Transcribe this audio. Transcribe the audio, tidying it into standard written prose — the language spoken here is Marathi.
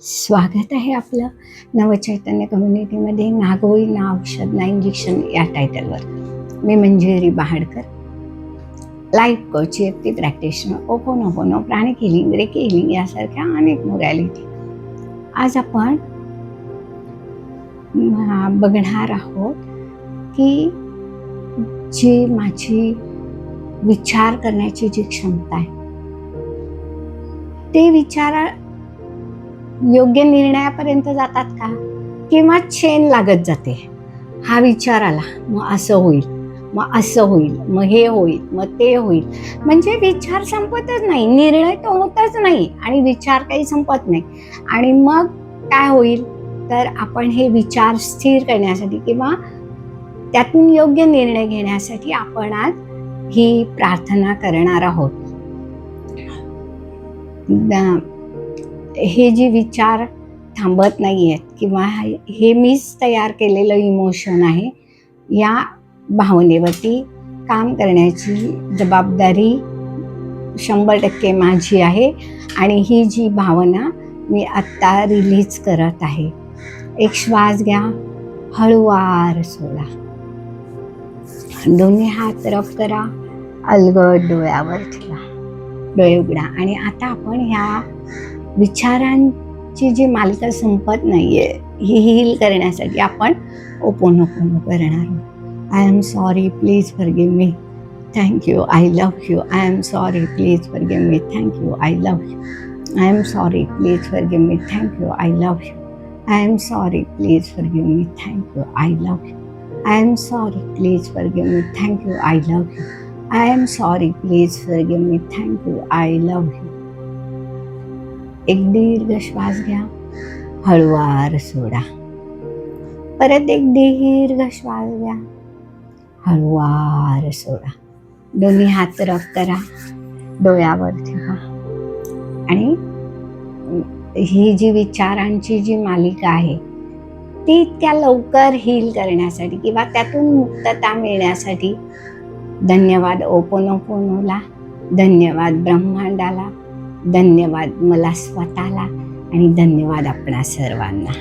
स्वागत आहे आपलं नवचैतन्य कम्युनिटीमध्ये. नागोळी ना औषध ना इंजेक्शन या टायटलवर मी मंजिरी बहाडकर, लाईफ कोच, व्यक्ती प्रॅक्टिशनर, ओपोनोपोनो, प्राणिक हिलिंग, रेकी हिलिंग यासारख्या अनेक मोडॅलिटी आज आपण बघणार आहोत की जी माझी विचार करण्याची जी क्षमता आहे ते विचार योग्य निर्णयापर्यंत जातात का, किंवा चेन लागत जाते. हा विचार आला मग असं होईल, मग असं होईल, मग हे होईल, मग ते होईल. म्हणजे विचार संपतच नाही, निर्णय तो होतच नाही आणि विचार काही संपत नाही. आणि मग काय होईल तर आपण हे विचार स्थिर करण्यासाठी किंवा त्यातून योग्य निर्णय घेण्यासाठी आपण आज ही प्रार्थना करणार आहोत. हे जे विचार थांबत नाही आहेत किंवा हे मीच तयार केलेलं इमोशन आहे, या भावनेवरती काम करण्याची जबाबदारी 100% माझी आहे. आणि ही जी भावना मी आत्ता रिलीज करत आहे. एक श्वास घ्या, हळूवार सोडा, दोन्ही हात रफ करा, अलगद डोळ्यावर ठेवा, डोळे उघडा. आणि आता आपण ह्या विचारांची जी मालिका संपत नाहीये ही हील करण्यासाठी आपण ओपोनोपोनो करणार आहोत. I am sorry, please forgive me, thank you, I love you. I am sorry, please forgive me, thank you, I love you. I am sorry, please forgive me, thank you, I love you. I am sorry, please forgive me, thank you, I love you. I am sorry, please forgive me, thank you, I love you. I am sorry, please forgive me, thank you, I love you. एक दीर्घ श्वास घ्या, हळूवार सोडा. परत एक दीर्घ श्वास घ्या, हळूवार सोडा. दोन्ही हात रफ करा, डोळ्यावर ठेवा. आणि ही जी विचारांची जी मालिका आहे ती इतक्या लवकर हील करण्यासाठी किंवा त्यातून मुक्तता मिळण्यासाठी धन्यवाद ओपोनोपोनोला, धन्यवाद ब्रह्मांडाला, धन्यवाद मला स्वतःला आणि धन्यवाद आपणा सर्वांना.